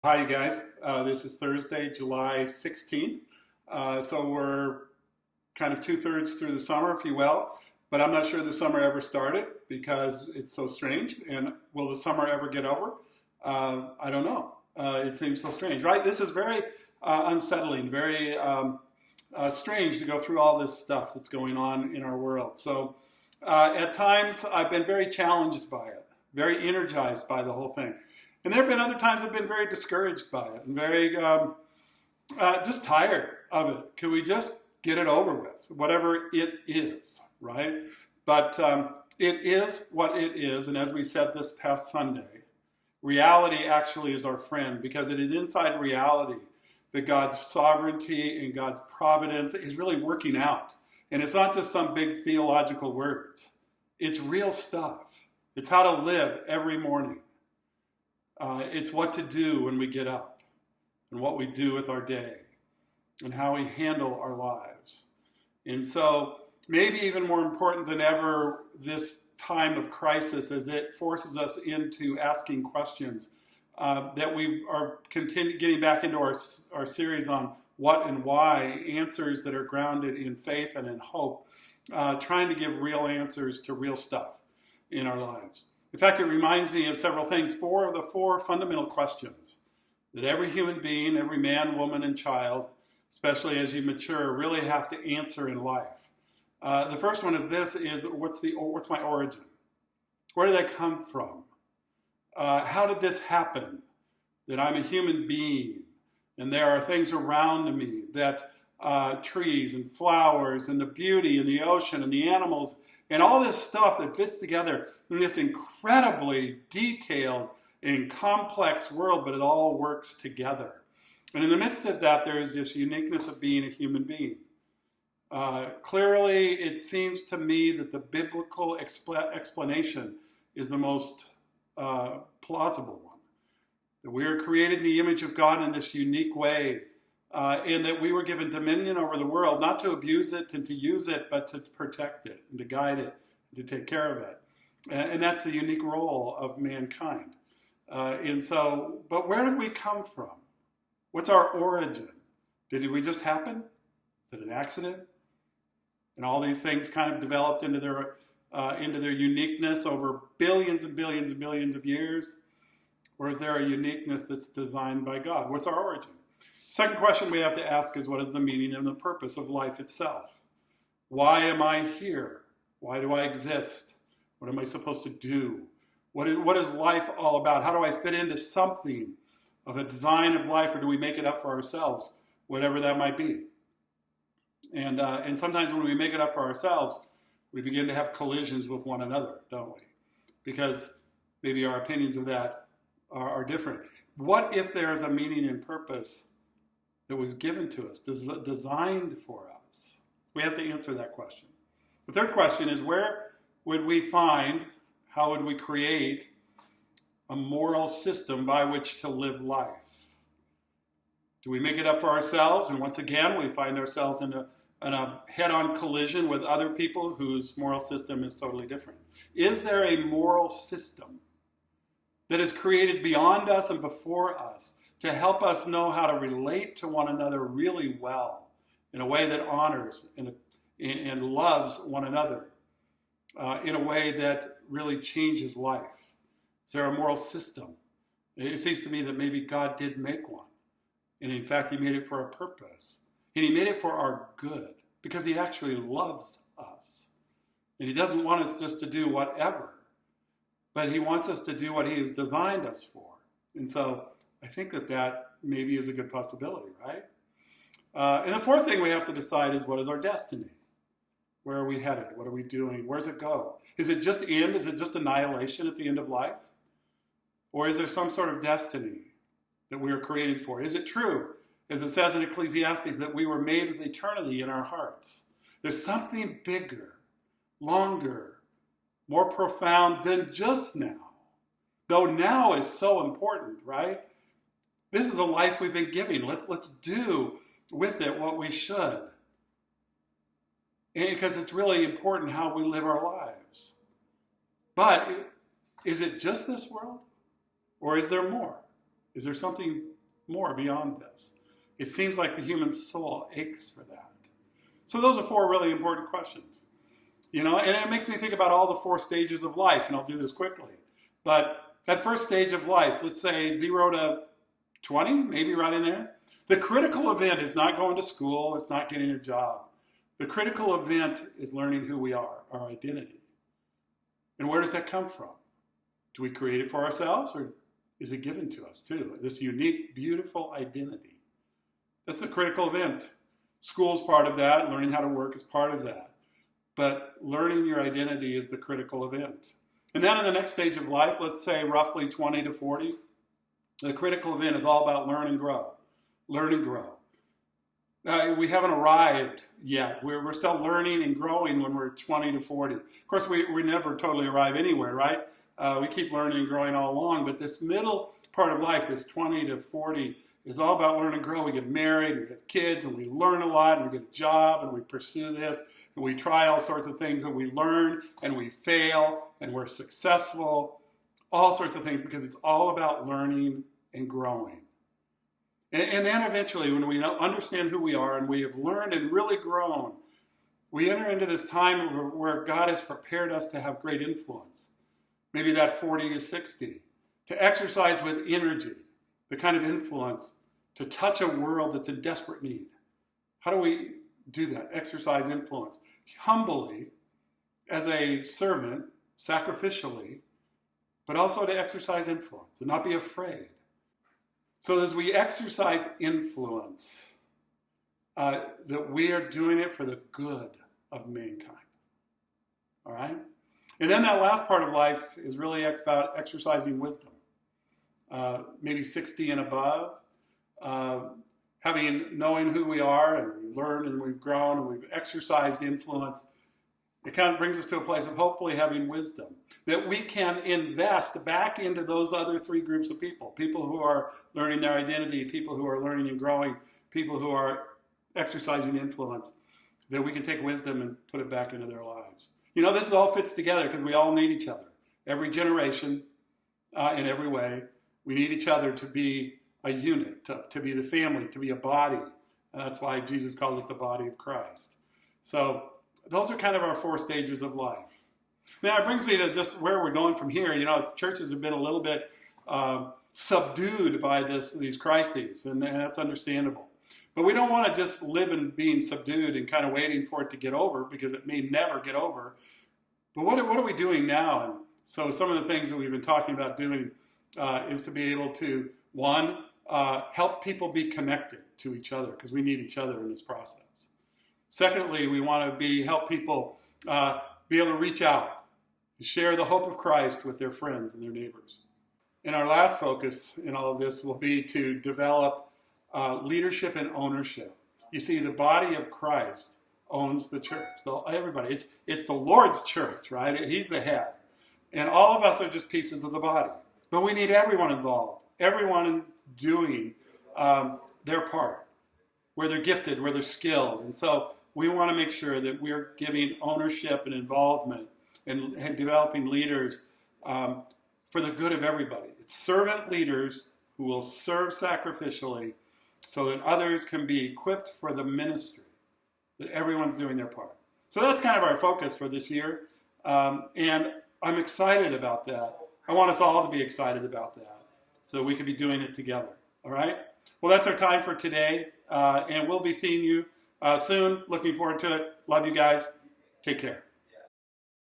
Hi, you guys. This is Thursday, July 16th. So we're kind of two-thirds through the summer, if you will. But I'm not sure the summer ever started because it's so strange. And will the summer ever get over? I don't know. It seems so strange, right? This is very unsettling, very strange to go through all this stuff that's going on in our world. So at times I've been very challenged by it, very energized by the whole thing. And there have been other times I've been very discouraged by it and very just tired of it. Can we just get it over with, whatever it is, right? But it is what it is. And as we said this past Sunday, reality actually is our friend because it is inside reality that God's sovereignty and God's providence is really working out. And it's not just some big theological words. It's real stuff. It's how to live every morning. It's what to do when we get up and what we do with our day and how we handle our lives. And so maybe even more important than ever, this time of crisis as it forces us into asking questions that we are getting back into our series on what and why, answers that are grounded in faith and in hope, trying to give real answers to real stuff in our lives. In fact, it reminds me of several things. Four of the four fundamental questions that every human being, every man, woman, and child, especially as you mature, really have to answer in life. The first one is this: what's my origin? Where did I come from? How did this happen? That I'm a human being, and there are things around me that trees and flowers and the beauty and the ocean and the animals and all this stuff that fits together in this incredibly detailed and complex world, but it all works together. And in the midst of that, there is this uniqueness of being a human being. Clearly, it seems to me that the biblical explanation is the most plausible one. That we are created in the image of God in this unique way, and that we were given dominion over the world, not to abuse it and to use it, but to protect it and to guide it and to take care of it. And that's the unique role of mankind. But where did we come from? What's our origin? Did we just happen? Is it an accident? And all these things kind of developed into their uniqueness over billions and billions and billions of years? Or is there a uniqueness that's designed by God? What's our origin? Second question we have to ask is, what is the meaning and the purpose of life itself? Why am I here? Why do I exist? What am I supposed to do? What is life all about? How do I fit into something of a design of life, or do we make it up for ourselves, whatever that might be? And sometimes when we make it up for ourselves, we begin to have collisions with one another, don't we? Because maybe our opinions of that are different. What if there is a meaning and purpose that was given to us, designed for us? We have to answer that question. The third question is, where would we find, how would we create a moral system by which to live life? Do we make it up for ourselves? And once again, we find ourselves in a head-on collision with other people whose moral system is totally different. Is there a moral system that is created beyond us and before us to help us know how to relate to one another really well in a way that honors and loves one another, in a way that really changes life? Is there a moral system? It seems to me that maybe God did make one. And in fact, he made it for a purpose. And he made it for our good because he actually loves us. And he doesn't want us just to do whatever, but he wants us to do what he has designed us for. And so I think that maybe is a good possibility, right? And the fourth thing we have to decide is, what is our destiny? Where are we headed? What are we doing? Where does it go? Is it just end? Is it just annihilation at the end of life? Or is there some sort of destiny that we are created for? Is it true, as it says in Ecclesiastes, that we were made with eternity in our hearts? There's something bigger, longer, more profound than just now. Though now is so important, right? This is the life we've been given. Let's do with it what we should. Because it's really important how we live our lives. But is it just this world? Or is there more? Is there something more beyond this? It seems like the human soul aches for that. So those are 4 really important questions. And it makes me think about all the 4 stages of life, and I'll do this quickly. But that first stage of life, let's say 0 to 20, maybe right in there. The critical event is not going to school, it's not getting a job. The critical event is learning who we are, our identity. And where does that come from? Do we create it for ourselves, or is it given to us too? This unique, beautiful identity. That's the critical event. School's part of that, learning how to work is part of that. But learning your identity is the critical event. And then in the next stage of life, let's say roughly 20 to 40, the critical event is all about learn and grow. Learn and grow. We haven't arrived yet. We're still learning and growing when we're 20 to 40. Of course, we never totally arrive anywhere, right? We keep learning and growing all along. But this middle part of life, this 20 to 40, is all about learn and grow. We get married, we have kids, and we learn a lot, and we get a job, and we pursue this, and we try all sorts of things, and we learn, and we fail, and we're successful, all sorts of things, because it's all about learning and growing. And then eventually, when we understand who we are, and we have learned and really grown, we enter into this time where God has prepared us to have great influence. Maybe that 40 to 60, to exercise with energy, the kind of influence to touch a world that's in desperate need. How do we do that? Exercise influence. Humbly, as a servant, sacrificially, but also to exercise influence and not be afraid. So as we exercise influence, that we are doing it for the good of mankind. All right? And then that last part of life is really about exercising wisdom. Maybe 60 and above, knowing who we are, and we learned and we've grown and we've exercised influence. It kind of brings us to a place of hopefully having wisdom that we can invest back into those other 3 groups of people who are learning their identity, people who are learning and growing, people who are exercising influence, that we can take wisdom and put it back into their lives. This all fits together because we all need each other. Every generation, in every way, we need each other to be a unit, to be the family, to be a body. And that's why Jesus called it the body of Christ. So those are kind of our 4 stages of life. Now it brings me to just where we're going from here. Churches have been a little bit subdued by these crises, and that's understandable. But we don't want to just live in being subdued and kind of waiting for it to get over, because it may never get over. But what are we doing now? And so some of the things that we've been talking about doing is to be able to, one, help people be connected to each other, because we need each other in this process. Secondly, we want to help people be able to reach out and share the hope of Christ with their friends and their neighbors. And our last focus in all of this will be to develop leadership and ownership. You see, the body of Christ owns the church. Everybody. It's the Lord's church, right? He's the head. And all of us are just pieces of the body. But we need everyone involved, everyone doing their part, where they're gifted, where they're skilled. And so we want to make sure that we're giving ownership and involvement and developing leaders for the good of everybody. It's servant leaders who will serve sacrificially so that others can be equipped for the ministry, that everyone's doing their part. So that's kind of our focus for this year. And I'm excited about that. I want us all to be excited about that so that we can be doing it together. All right? Well, that's our time for today. And we'll be seeing you soon. Looking forward to it. Love you guys. Take care.